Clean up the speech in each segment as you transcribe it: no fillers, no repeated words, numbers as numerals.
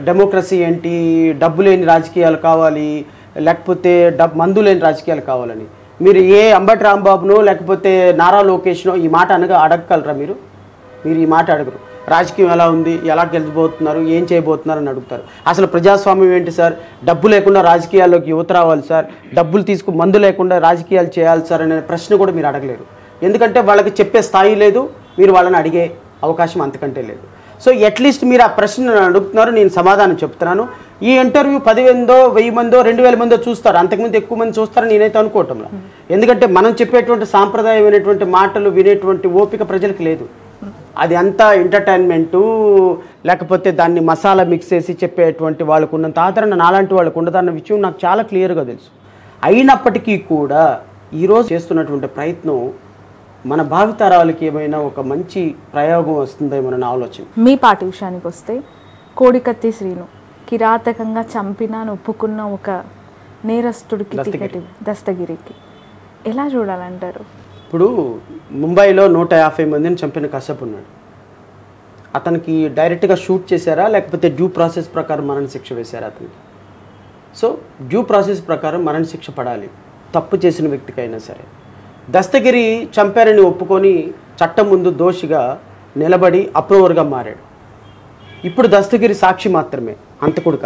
Democracy ఏంటి, డబ్బు లేని రాజకీయాలు కావాలి, లేకపోతే మందు లేని రాజకీయాలు కావాలని. మీరు ఏ అంబటి రాంబాబునో లేకపోతే నారా లోకేష్నో ఈ మాట అడగగలరా? మీరు ఈ మాట అడగరు. రాజకీయం ఎలా ఉంది, ఎలా గెలిచిపోతున్నారు, ఏం చేయబోతున్నారు అని అడుగుతారు. అసలు ప్రజాస్వామ్యం ఏంటి సార్, డబ్బు లేకుండా రాజకీయాల్లోకి యువత రావాలి సార్, డబ్బులు మందు లేకుండా రాజకీయాలు చేయాలి సార్ అనే ప్రశ్న కూడా మీరు అడగలేరు. ఎందుకంటే వాళ్ళకి చెప్పే స్థాయి లేదు, మీరు వాళ్ళని అడిగే అవకాశం అంతకంటే లేదు. సో అట్లీస్ట్ మీరు ఆ ప్రశ్న అడుగుతున్నారు, నేను సమాధానం చెప్తున్నాను. ఈ ఇంటర్వ్యూ 10 మందో 1000 మందో 2000 మందో చూస్తారు, అంతకుముందు ఎక్కువ మంది చూస్తారని నేనైతే అనుకోవటంలో. ఎందుకంటే మనం చెప్పేటువంటి సాంప్రదాయమైనటువంటి మాటలు వినేటువంటి ఓపిక ప్రజలకు లేదు. అది అంతా ఎంటర్టైన్మెంటు, లేకపోతే దాన్ని మసాలా మిక్స్ చేసి చెప్పేటువంటి వాళ్ళకు ఉన్నంత ఆదరణ నాలాంటి వాళ్ళకు ఉండదన్న విషయం నాకు చాలా క్లియర్గా తెలుసు. అయినప్పటికీ కూడా ఈరోజు చేస్తున్నటువంటి ప్రయత్నం మన భావితరాలకి ఏమైనా ఒక మంచి ప్రయోగం వస్తుందేమో ఆలోచన. మీ పార్టీ విషయానికి వస్తే కోడికత్తి శ్రీను కిరాతకంగా చంపినా ఒప్పుకున్న ఒక నేరస్తుడికి టికెట్ దస్తగిరికి ఎలా చూడాలంటారు? ఇప్పుడు ముంబైలో 150 మందిని చంపిన కశ్యప్ ఉన్నాడు. అతనికి డైరెక్ట్గా షూట్ చేశారా లేకపోతే డ్యూ ప్రాసెస్ ప్రకారం మరణశిక్ష వేశారా అతనికి? సో డ్యూ ప్రాసెస్ ప్రకారం మరణశిక్ష పడాలి తప్పు చేసిన వ్యక్తికైనా సరే. దస్తగిరి చంపారని ఒప్పుకొని చట్టం ముందు దోషిగా నిలబడి అప్రూవర్గా మారాడు. ఇప్పుడు దస్తగిరి సాక్షి మాత్రమే, అంతకుడు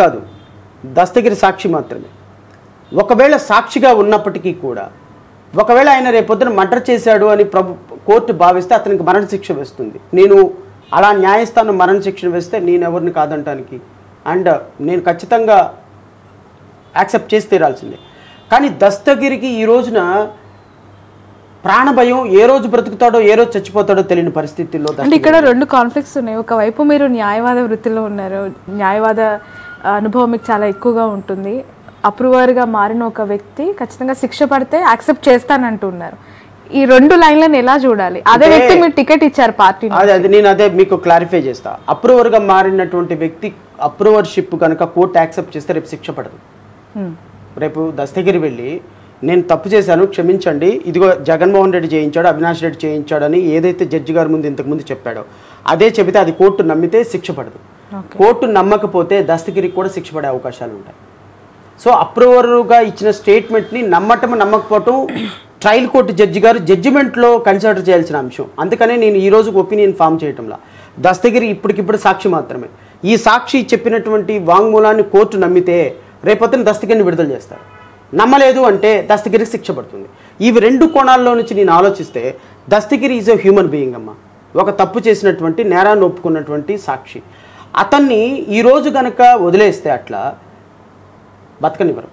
కాదు. దస్తగిరి సాక్షి మాత్రమే. ఒకవేళ సాక్షిగా ఉన్నప్పటికీ కూడా ఒకవేళ ఆయన రేపొద్దున మర్డర్ చేశాడు అని కోర్టు భావిస్తే అతనికి మరణశిక్ష వేస్తుంది. నేను అలా న్యాయస్థానం మరణశిక్ష వేస్తే నేను ఎవరిని కాదంటానికి, అండ్ నేను ఖచ్చితంగా యాక్సెప్ట్ చేసి తీరాల్సిందే. కానీ దస్తగిరికి ఈ రోజున ప్రాణభయం, ఏ రోజు బ్రతుకుతాడో ఏ రోజు చచ్చిపోతాడో తెలియని పరిస్థితుల్లో. అంటే ఇక్కడ 2 కాన్ఫ్లిక్ట్స్ ఉన్నాయి. ఒకవైపు మీరు న్యాయవాద వృత్తిలో ఉన్నారు, న్యాయవాద అనుభవం మీకు చాలా ఎక్కువగా ఉంటుంది. అప్రూవర్గా మారిన ఒక వ్యక్తి ఖచ్చితంగా శిక్ష పడితే యాక్సెప్ట్ చేస్తానంటున్నారు. ఈ 2 లైన్లను ఎలా చూడాలి? అదే వ్యక్తి మీరు టికెట్ ఇచ్చారు పార్టీ. నేను అదే మీకు క్లారిఫై చేస్తా. అప్రూవర్గా మారినటువంటి వ్యక్తి అప్రూవర్షిప్ కనుక కోర్టు యాక్సెప్ట్ చేస్తే రేపు శిక్ష పడదు. రేపు దస్తగిరి వెళ్ళి నేను తప్పు చేశాను క్షమించండి, ఇదిగో జగన్మోహన్ రెడ్డి చేయించాడు, అవినాష్ రెడ్డి చేయించాడు అని ఏదైతే జడ్జి గారి ముందు ఇంతకుముందు చెప్పాడో అదే చెబితే అది కోర్టు నమ్మితే శిక్ష పడదు. కోర్టు నమ్మకపోతే దస్తగిరికి కూడా శిక్ష పడే అవకాశాలు ఉంటాయి. సో అప్రూవర్గా ఇచ్చిన స్టేట్మెంట్ని నమ్మకపోవటం ట్రయల్ కోర్టు జడ్జి గారు జడ్జిమెంట్లో కన్సిడర్ చేయాల్సిన అంశం. అందుకనే నేను ఈ రోజు ఒపీనియన్ ఫామ్ చేయటంలా. దస్తగిరి ఇప్పటికిప్పుడు సాక్షి మాత్రమే. ఈ సాక్షి చెప్పినటువంటి వాంగ్మూలాన్ని కోర్టు నమ్మితే రేపొద్దున దస్తగిరిని విడుదల చేస్తారు. నమ్మలేదు అంటే దస్తగిరికి శిక్ష పడుతుంది. ఇవి 2 కోణాల్లో నుంచి నేను ఆలోచిస్తే Dastagiri is a human being అమ్మ. ఒక తప్పు చేసినటువంటి నేరాన్ని ఒప్పుకున్నటువంటి సాక్షి. అతన్ని ఈరోజు కనుక వదిలేస్తే అట్లా బతకనివ్వరు.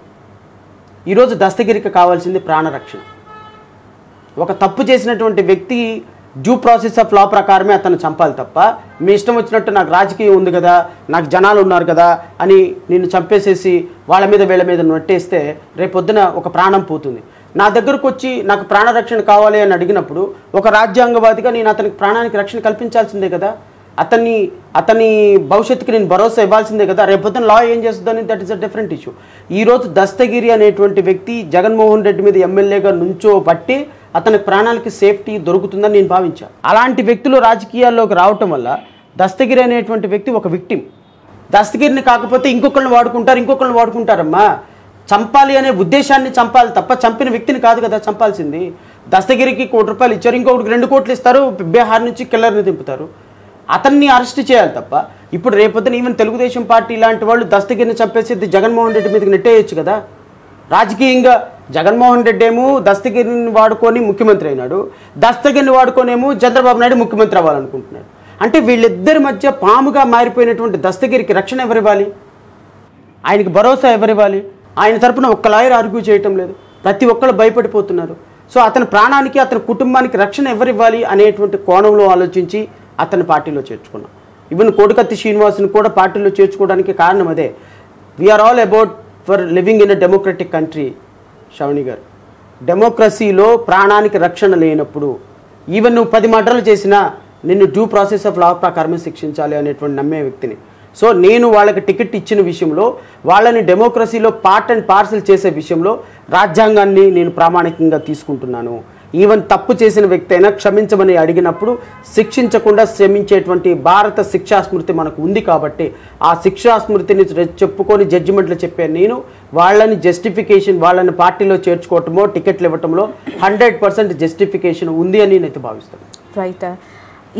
ఈరోజు దస్తగిరికి కావాల్సింది ప్రాణరక్షణ. ఒక తప్పు చేసినటువంటి వ్యక్తి డ్యూ ప్రాసెస్ ఆఫ్ లా ప్రకారమే అతను చంపాలి తప్ప మీ ఇష్టం వచ్చినట్టు నాకు రాజకీయం ఉంది కదా, నాకు జనాలు ఉన్నారు కదా అని నిన్ను చంపేసేసి వాళ్ళ మీద వీళ్ళ మీద నెట్టేస్తే రేపొద్దున ఒక ప్రాణం పోతుంది. నా దగ్గరకు వచ్చి నాకు ప్రాణరక్షణ కావాలి అని అడిగినప్పుడు ఒక రాజ్యాంగవాదిగా నేను అతనికి ప్రాణానికి రక్షణ కల్పించాల్సిందే కదా, అతని భవిష్యత్తుకి నేను భరోసా ఇవ్వాల్సిందే కదా. రేపొద్దున లా ఏం చేస్తుందని that is a different issue. ఈరోజు దస్తగిరి అనేటువంటి వ్యక్తి జగన్మోహన్ రెడ్డి మీద ఎమ్మెల్యేగా నుంచోబట్టి అతనికి ప్రాణాలకి సేఫ్టీ దొరుకుతుందని నేను భావించాను. అలాంటి వ్యక్తులు రాజకీయాల్లోకి రావటం వల్ల దస్తగిరి అనేటువంటి వ్యక్తి ఒక విక్టిమ్. దస్తగిరిని కాకపోతే ఇంకొకరిని వాడుకుంటారమ్మా. చంపాలి అనే ఉద్దేశాన్ని చంపాలి తప్ప చంపిన వ్యక్తిని కాదు కదా చంపాల్సింది. దస్తగిరికి ₹1 కోట్లు ఇచ్చారు, ఇంకొకటికి 2 కోట్లు ఇస్తారు, బీహార్ నుంచి కిల్లర్ని దింపుతారు. అతన్ని అరెస్ట్ చేయాలి తప్ప ఇప్పుడు రేపొద్దున ఈవెన్ తెలుగుదేశం పార్టీ లాంటి వాళ్ళు దస్తగిరిని చంపేసి జగన్మోహన్ రెడ్డి మీదకి నెట్టేయచ్చు కదా. రాజకీయంగా జగన్మోహన్ రెడ్డి ఏమో దస్తగిరిని వాడుకొని ముఖ్యమంత్రి అయినాడు, దస్తగిరిని వాడుకొనేమో చంద్రబాబు నాయుడు ముఖ్యమంత్రి అవ్వాలనుకుంటున్నాడు. అంటే వీళ్ళిద్దరి మధ్య పాముగా మారిపోయినటువంటి దస్తగిరికి రక్షణ ఎవరివ్వాలి? ఆయనకి భరోసా ఎవరివ్వాలి? ఆయన తరపున ఒక్క లాయర్ ఆర్గ్యూ చేయటం లేదు, ప్రతి ఒక్కళ్ళు భయపడిపోతున్నారు. సో అతని ప్రాణానికి అతని కుటుంబానికి రక్షణ ఎవరివ్వాలి అనేటువంటి కోణంలో ఆలోచించి అతని పార్టీలో చేర్చుకున్నాం. ఈవెన్ కోడికత్తి శ్రీనివాస్ని కూడా పార్టీలో చేర్చుకోవడానికి కారణం అదే. We are all about for living in a democratic country. Sravani garu, డెమోక్రసీలో ప్రాణానికి రక్షణ లేనప్పుడు ఈవెన్ నువ్వు 10 మర్డర్లు చేసినా నిన్ను డ్యూ ప్రాసెస్ ఆఫ్ లా ప్రకారమే శిక్షించాలి అనేటువంటి నమ్మే వ్యక్తిని. సో నేను వాళ్ళకి టికెట్ ఇచ్చిన విషయంలో, వాళ్ళని డెమోక్రసీలో పార్ట్ అండ్ పార్సల్ చేసే విషయంలో రాజ్యాంగాన్ని నేను ప్రామాణికంగా తీసుకుంటున్నాను. ఈవెన్ తప్పు చేసిన వ్యక్తి అయినా క్షమించమని అడిగినప్పుడు శిక్షించకుండా క్షమించేటువంటి భారత శిక్షా స్మృతి మనకు ఉంది కాబట్టి ఆ శిక్షా స్మృతిని చెప్పుకొని జడ్జిమెంట్లు చెప్పాను నేను. వాళ్ళని జస్టిఫికేషన్, వాళ్ళని పార్టీలో చేర్చుకోవటమో టికెట్లు ఇవ్వటంలో 100% జస్టిఫికేషన్ ఉంది అని నేనైతే భావిస్తాను. రైట్.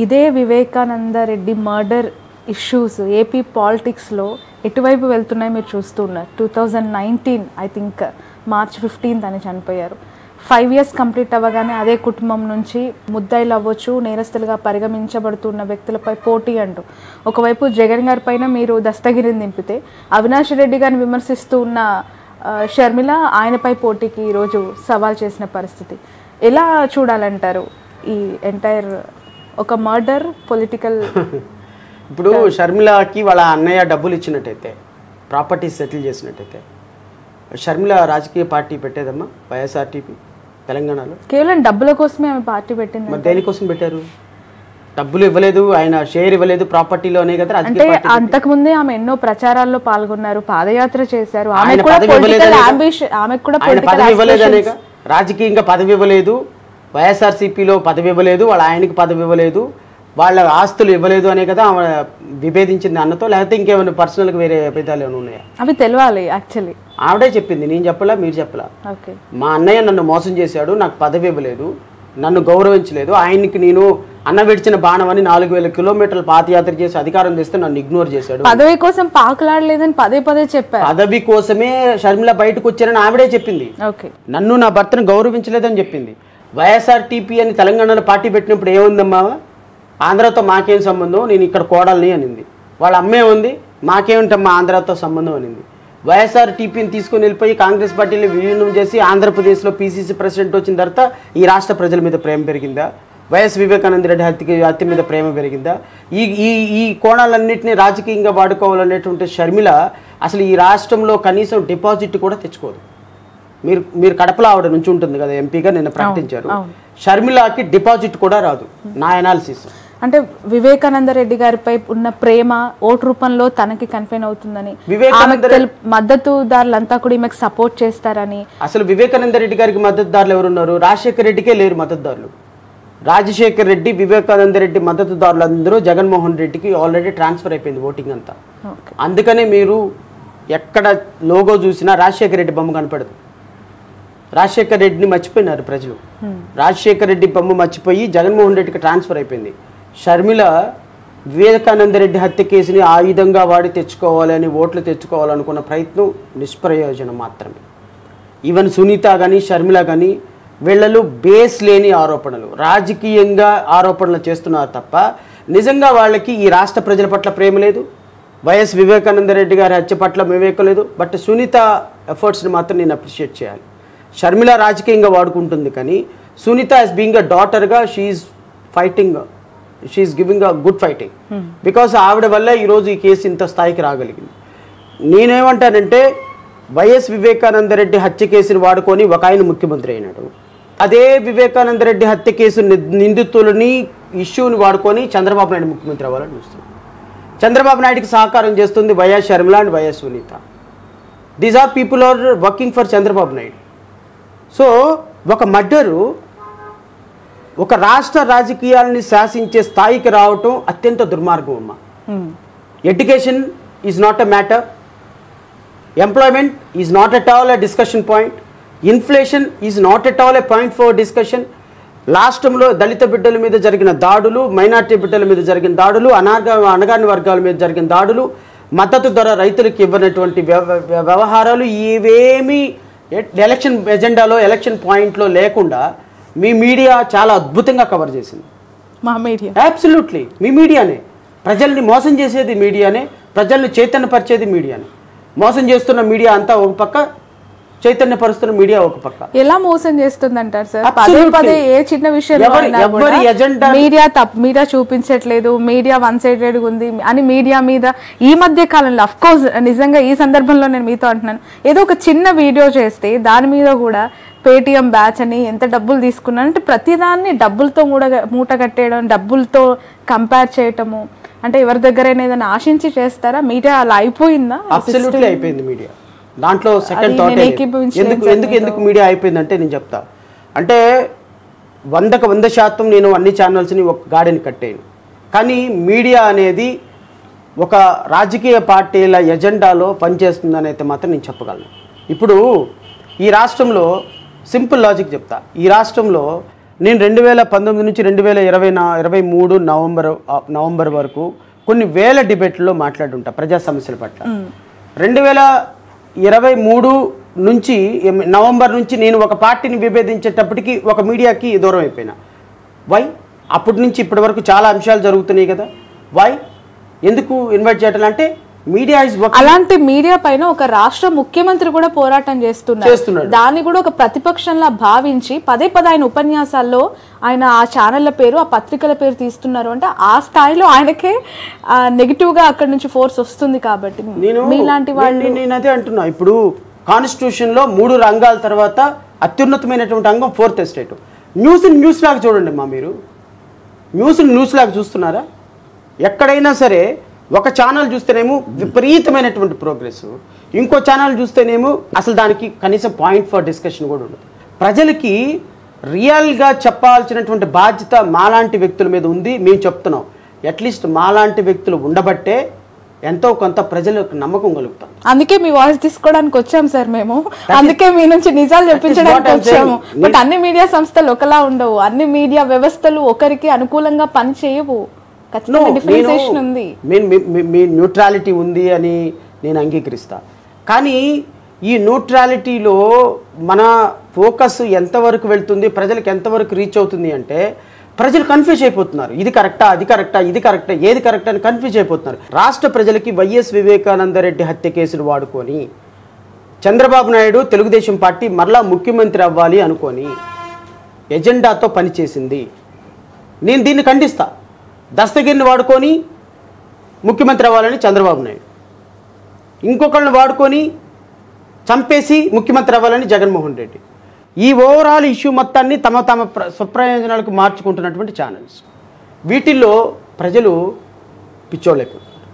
ఇదే Vivekananda Reddy murder issues AP పాలిటిక్స్లో ఎటువైపు వెళ్తున్నాయి మీరు చూస్తున్నారు. 2019 ఐ థింక్ March 15th అని చనిపోయారు. 5 years కంప్లీట్ అవ్వగానే అదే కుటుంబం నుంచి ముద్దాయిలు అవ్వచ్చు, నేరస్తులుగా పరిగణించబడుతున్న వ్యక్తులపై పోటీ అంటూ ఒకవైపు జగన్ గారి పైన మీరు దస్తగిరిని దింపితే, అవినాష్ రెడ్డి గారిని విమర్శిస్తూ ఉన్న షర్మిల ఆయనపై పోటీకి ఈరోజు సవాల్ చేసిన పరిస్థితి ఎలా చూడాలంటారు? ఈ ఎంటైర్ ఒక మర్డర్ పొలిటికల్ ఇప్పుడు షర్మిలకి వాళ్ళ అన్నయ్య డబ్బులు ఇచ్చినట్టయితే, ప్రాపర్టీస్ సెటిల్ చేసినట్టయితే షర్మిల రాజకీయ పార్టీ పెట్టేదమ్మా వైఎస్ఆర్టీపీ తెలంగాణలో? కేవలం డబ్బుల కోసమే ఆమె పార్టీ పెట్టింది. మరి దేనికోసం పెట్టారు? డబ్బులు ఇవ్వలేదు, ఆయన షేర్ ఇవ్వలేదు ప్రాపర్టీలోనే కదా. అంటే అంతకుముందే ఆమె ఎన్నో ప్రచారాల్లో పాల్గొన్నారు, పాదయాత్ర చేశారు. రాజకీయంగా పదవి ఇవ్వలేదు, వైఎస్ఆర్సీపీలో పదవి ఇవ్వలేదు, వాళ్ళ ఆయనకి పదవి ఇవ్వలేదు, వాళ్ళ ఆస్తులు ఇవ్వలేదు అనే కదా ఆమె విభేదించింది అన్నతో. లేకపోతే ఇంకేమైనా పర్సనల్గా వేరే విభేదాలు ఏమైనా ఉన్నాయా? అవి తెలియాలి. యాక్చువల్లీ ఆవిడే చెప్పింది, నేను చెప్పలా, మీరు చెప్పలా. మా అన్నయ్య నన్ను మోసం చేశాడు, నాకు పదవి ఇవ్వలేదు, నన్ను గౌరవించలేదు, ఆయనకి నేను అన్న విడిచిన బాణం అని 4000 కిలోమీటర్లు పాదయాత్ర చేసి అధికారం చేస్తే నన్ను ఇగ్నోర్ చేశాడు. పదవి కోసం పాకులాడలేదని పదే చెప్పారు. పదవి కోసమే షర్మిల బయటకు వచ్చారని ఆవిడే చెప్పింది. నన్ను నా భర్తను గౌరవించలేదని చెప్పింది. వైఎస్ఆర్టీపీ అని తెలంగాణలో పార్టీ పెట్టినప్పుడు ఏముందమ్మా, ఆంధ్రతో మాకేం సంబంధం, నేను ఇక్కడ కోడల్ని అనింది. వాళ్ళ అమ్మే ఉంది, మాకేమిటమ్మా ఆంధ్రతో సంబంధం అనింది. వైఎస్ఆర్టీపీని తీసుకుని వెళ్ళిపోయి కాంగ్రెస్ పార్టీని విలీనం చేసి ఆంధ్రప్రదేశ్లో పీసీసీ ప్రెసిడెంట్ వచ్చిన తర్వాత ఈ రాష్ట్ర ప్రజల మీద ప్రేమ పెరిగిందా? వైఎస్ వివేకానంద రెడ్డి హత్య మీద ప్రేమ పెరిగిందా? ఈ కోణాలన్నింటినీ రాజకీయంగా వాడుకోవాలనేటువంటి షర్మిల అసలు ఈ రాష్ట్రంలో కనీసం డిపాజిట్ కూడా తెచ్చుకోదు. మీరు కడపలో ఆవిడ నుంచి ఉంటుంది కదా ఎంపీగా, నిన్న ప్రకటించారు. షర్మిలకి డిపాజిట్ కూడా రాదు నా ఎనాలిసిస్. అంటే వివేకానంద రెడ్డి గారిపై ఉన్న ప్రేమ ఓటు రూపంలో తనకి కన్ఫైన్ అవుతుందని, మద్దతుదారులంతా కూడా ఈమెకు సపోర్ట్ చేస్తారని. అసలు వివేకానంద రెడ్డి గారికి మద్దతుదారులు ఎవరున్నారు? రాజశేఖర్ రెడ్డికే లేరు మద్దతుదారులు. రాజశేఖర్ రెడ్డి, వివేకానంద రెడ్డి మద్దతుదారులు అందరూ జగన్మోహన్ రెడ్డికి ఆల్రెడీ ట్రాన్స్ఫర్ అయిపోయింది ఓటింగ్ అంతా. అందుకనే మీరు ఎక్కడ లోగో చూసినా రాజశేఖర్ రెడ్డి బొమ్మ కనపడదు. రాజశేఖర్ రెడ్డిని మర్చిపోయినారు ప్రజలు. రాజశేఖర్ రెడ్డి బొమ్మ మర్చిపోయి జగన్మోహన్ రెడ్డికి ట్రాన్స్ఫర్ అయిపోయింది. షర్మిల వివేకానంద రెడ్డి హత్య కేసుని ఆయుధంగా వాడి తెచ్చుకోవాలని, ఓట్లు తెచ్చుకోవాలనుకున్న ప్రయత్నం నిష్ప్రయోజనం మాత్రమే. ఈవెన్ సునీత కానీ షర్మిల కానీ వీళ్ళలో బేస్ లేని ఆరోపణలు, రాజకీయంగా ఆరోపణలు చేస్తున్నారు తప్ప నిజంగా వాళ్ళకి ఈ రాష్ట్ర ప్రజల పట్ల ప్రేమ లేదు, వైఎస్ వివేకానంద రెడ్డి గారి హత్య పట్ల వివేకం లేదు. బట్ సునీత ఎఫర్ట్స్ని మాత్రం నేను అప్రిషియేట్ చేయాలి. షర్మిల రాజకీయంగా వాడుకుంటుంది కానీ సునీత యాజ్ బీయింగ్ అ డాటర్గా she's fighting, she's giving a good fighting. Because ఆవిడ వల్ల ఈరోజు ఈ కేసు ఇంత స్థాయికి రాగలిగింది. నేనేమంటానంటే వైఎస్ వివేకానంద రెడ్డి హత్య కేసుని వాడుకొని ఒక ఆయన ముఖ్యమంత్రి అయినాడు. అదే వివేకానంద రెడ్డి హత్య కేసు నిందితులని ఇష్యూని వాడుకొని చంద్రబాబు నాయుడు ముఖ్యమంత్రి అవ్వాలని చూస్తుంది. చంద్రబాబు నాయుడికి సహకారం చేస్తుంది YS Sharmila and YS Sunitha. These are people are working for Chandrababu Naidu. So ఒక మర్డరు ఒక రాష్ట్ర రాజకీయాలని శాసించే స్థాయికి రావటం అత్యంత దుర్మార్గం అమ్మ. Education is not a matter, employment is not at all a discussion point, inflation is not at all a point for discussion. రాష్ట్రంలో దళిత బిడ్డల మీద జరిగిన దాడులు, మైనార్టీ బిడ్డల మీద జరిగిన దాడులు, అణగారిన వర్గాల మీద జరిగిన దాడులు, మద్దతు ధర రైతులకు ఇవ్వనటువంటి వ్యవహారాలు ఇవేమీ ఎలక్షన్ ఎజెండాలో, ఎలక్షన్ పాయింట్లో లేకుండా మీ మీడియా చాలా అద్భుతంగా కవర్ చేసింది. మా మీడియా అబ్సల్యూట్లీ మీ మీడియానే. ప్రజల్ని మోసం చేసేది మీడియానే, ప్రజల్ని చైతన్యపరిచేది మీడియానే. మోసం చేస్తున్న మీడియా అంతా ఒక పక్క, చైతన్యపరుస్తున్న మీడియా ఒక పక్క. ఎలా మోసం చేస్తుందంటారు సార్? పదే ఏ చిన్న విషయం మీడియా చూపించట్లేదు, మీడియా వన్ సైడెడ్ ఉంది అని మీడియా మీద ఈ మధ్య కాలంలో అఫ్ కోర్స్ నిజంగా ఈ సందర్భంలో నేను మీతో అంటున్నాను, ఏదో ఒక చిన్న వీడియో చేస్తే దాని మీద కూడా పేటిఎం బ్యాచ్ అని ఎంత డబ్బులు తీసుకున్నాను అంటే ప్రతిదాన్ని డబ్బులతో మూట కట్టేయడం, డబ్బులతో కంపేర్ చేయటము. అంటే ఎవరి దగ్గరైనా ఏదైనా ఆశించి చేస్తారా? మీడియా అలా అయిపోయిందా? అబ్సల్యూట్లీ అయిపోయింది మీడియా. దాంట్లో సెకండ్ థాట్ ఎందుకు మీడియా అయిపోయిందంటే నేను చెప్తా. అంటే 100% నేను అన్ని ఛానల్స్ని ఒక గాడిని కట్టాను. కానీ మీడియా అనేది ఒక రాజకీయ పార్టీల ఎజెండాలో పనిచేస్తుందని అయితే మాత్రం నేను చెప్పగలను. ఇప్పుడు ఈ రాష్ట్రంలో సింపుల్ లాజిక్ చెప్తా. ఈ రాష్ట్రంలో నేను 2019 నుంచి 2023 నవంబర్ వరకు కొన్ని వేల డిబేట్లలో మాట్లాడుంటా ప్రజా సమస్యల పట్ల. 2023 నుంచి నవంబర్ నుంచి నేను ఒక పార్టీని విభేదించేటప్పటికి ఒక మీడియాకి దూరం అయిపోయినా. వై? అప్పటి నుంచి ఇప్పటి వరకు చాలా అంశాలు జరుగుతున్నాయి కదా. వై? ఎందుకు ఇన్వైట్ చేయటం అంటే మీడియా ఇస్ అలాంటి మీడియా పైన ఒక రాష్ట్ర ముఖ్యమంత్రి కూడా పోరాటం చేస్తున్నారు. దాన్ని కూడా ఒక ప్రతిపక్షంలా భావించి పదే ఆయన ఉపన్యాసాల్లో ఆయన ఆ ఛానళ్ల పేరు ఆ పత్రికల పేరు తీస్తున్నారు అంటే ఆ స్థాయిలో ఆయనకే నెగిటివ్ గా అక్కడి నుంచి ఫోర్స్ వస్తుంది. కాబట్టి మీలాంటి వాళ్ళు నేను అదే అంటున్నా. ఇప్పుడు కాన్స్టిట్యూషన్ లో 3 రంగాల తర్వాత అత్యున్నతమైనటువంటి అంగం 4th ఎస్టేట్. న్యూస్ లాగా చూడండి అమ్మా. మీరు న్యూస్ లాగా చూస్తున్నారా? ఎక్కడైనా సరే ఒక ఛానల్ చూస్తేనేమో విపరీతమైనటువంటి ప్రోగ్రెస్, ఇంకో ఛానల్ చూస్తేనేమో అసలు దానికి కనీసం పాయింట్ ఫర్ డిస్కషన్ కూడా ఉండదు. ప్రజలకి రియల్గా చెప్పాల్సినటువంటి బాధ్యత మాలాంటి వ్యక్తుల మీద ఉంది. మేము చెప్తున్నాం. అట్లీస్ట్ మాలాంటి వ్యక్తులు ఉండబట్టే ఎంతో కొంత ప్రజలకు నమ్మకం కలుగుతాం. అందుకే మీ వాయిస్ తీసుకోవడానికి వచ్చాము సార్ మేము. అందుకే మీ నుంచి నిజాలు చెప్పించడానికి వచ్చాము. బట్ అన్ని మీడియా సంస్థలు ఒకలా ఉండవు. అన్ని మీడియా వ్యవస్థలు ఒకరికి అనుకూలంగా పని చేయవు. మీ న్యూట్రాలిటీ ఉంది అని నేను అంగీకరిస్తా. కానీ ఈ న్యూట్రాలిటీలో మన ఫోకస్ ఎంతవరకు వెళ్తుంది, ప్రజలకు ఎంతవరకు రీచ్ అవుతుంది అంటే ప్రజలు కన్ఫ్యూజ్ అయిపోతున్నారు. ఇది కరెక్టా, అది కరెక్టా, ఇది కరెక్టా, ఏది కరెక్ట్ అని కన్ఫ్యూజ్ అయిపోతున్నారు. రాష్ట్ర ప్రజలకి వైఎస్ వివేకానందరెడ్డి హత్య కేసులు వాడుకొని చంద్రబాబు నాయుడు తెలుగుదేశం పార్టీ మరలా ముఖ్యమంత్రి అవ్వాలి అనుకొని ఎజెండాతో పనిచేసింది. నేను దీన్ని ఖండిస్తా. దస్తగిరిని వాడుకొని ముఖ్యమంత్రి అవ్వాలని చంద్రబాబు నాయుడు, ఇంకొకళ్ళని వాడుకొని చంపేసి ముఖ్యమంత్రి అవ్వాలని జగన్మోహన్ రెడ్డి. ఈ ఓవరాల్ ఇష్యూ మొత్తాన్ని తమ స్వప్రయోజనాలకు మార్చుకుంటున్నటువంటి ఛానల్స్. వీటిల్లో ప్రజలు పిచ్చోళ్ళైపోతున్నారు.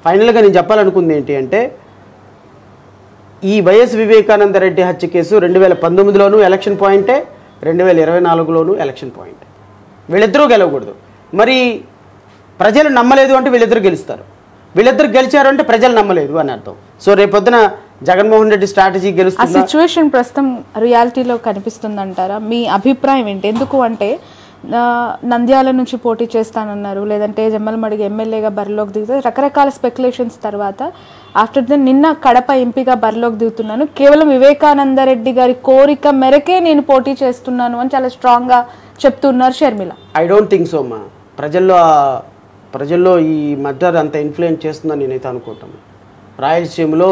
ఫైనల్గా నేను చెప్పాలనుకుంది ఏంటి అంటే ఈ వైఎస్ వివేకానందరెడ్డి హత్య కేసు 2019లోనూ ఎలక్షన్ పాయింటే, 2024లోనూ ఎలక్షన్ పాయింట్. వీళ్ళిద్దరూ గెలవకూడదు. మరి ప్రజలు నమ్మలేదు అంటే వీళ్ళిద్దరు గెలుస్తారు. వీళ్ళిద్దరు గెలిచారు అంటే ప్రజలు నమ్మలేదు అని అర్థం. సో రేపొద్దున జగన్మోహన్ రెడ్డి స్ట్రాటజీ గెలుస్తుంది. ఆ సిచ్యువేషన్ ప్రస్తుతం రియాలిటీలో కనిపిస్తుందంటారా? మీ అభిప్రాయం ఏంటి? ఎందుకు అంటే నంద్యాల నుంచి పోటీ చేస్తానన్నారు, లేదంటే జమ్మలమడిగి ఎమ్మెల్యేగా బరిలోకి దిగుతారు, రకరకాల స్పెక్యులేషన్స్ తర్వాత ఆఫ్టర్ దెన్ నిన్న కడప ఎంపీగా బరిలోకి దిగుతున్నాను, కేవలం వివేకానందరెడ్డి గారి కోరిక మేరకే నేను పోటీ చేస్తున్నాను అని చాలా స్ట్రాంగ్గా చెప్తున్నారు Sharmila. I don't think so అమ్మా. ప్రజల్లో ఈ మర్డర్ అంత ఇన్ఫ్లుయెన్స్ చేస్తుందని నేనైతే అనుకుంటాను. రాయలసీమలో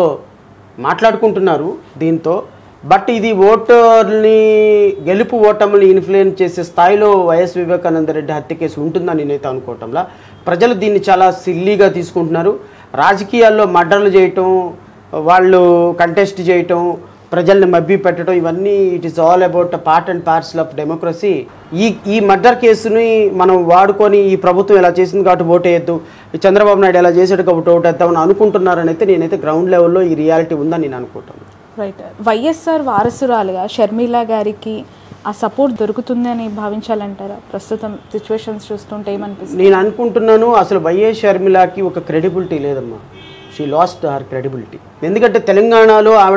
మాట్లాడుకుంటున్నారు దీంతో. బట్ ఇది ఓటర్ని గెలుపు ఓటముల్ని ఇన్ఫ్లుయెన్స్ చేసే స్థాయిలో వైఎస్ వివేకానందరెడ్డి హత్య కేసు ఉంటుందని నేనైతే అనుకోవటంలా. ప్రజలు దీన్ని చాలా సిల్లీగా తీసుకుంటున్నారు. రాజకీయాల్లో మర్డర్లు చేయటం, వాళ్ళు కంటెస్ట్ చేయటం, ప్రజల్ని మభ్య పెట్టడం, ఇవన్నీ it is all about part and parcel of democracy. ఈ మర్డర్ కేసుని మనం వాడుకొని ఈ ప్రభుత్వం ఎలా చేసింది కాబట్టి ఓటేయద్దు, చంద్రబాబు నాయుడు ఎలా చేసాడు కాబట్టి ఓటేద్దామని అనుకుంటున్నారని అయితే నేనైతే గ్రౌండ్ లెవెల్లో ఈ రియాలిటీ ఉందని నేను అనుకుంటాను. రైట్. వైఎస్ఆర్ వారసురాలుగా షర్మిల గారికి ఆ సపోర్ట్ దొరుకుతుంది అని భావించాలంటారా? ప్రస్తుతం సిచ్యువేషన్స్ చూస్తుంటే ఏమనిపిస్తుంది? నేను అనుకుంటున్నాను అసలు వైఎస్ షర్మిలకి ఒక క్రెడిబిలిటీ లేదమ్మా. She lost her credibility. ఎందుకంటే తెలంగాణలో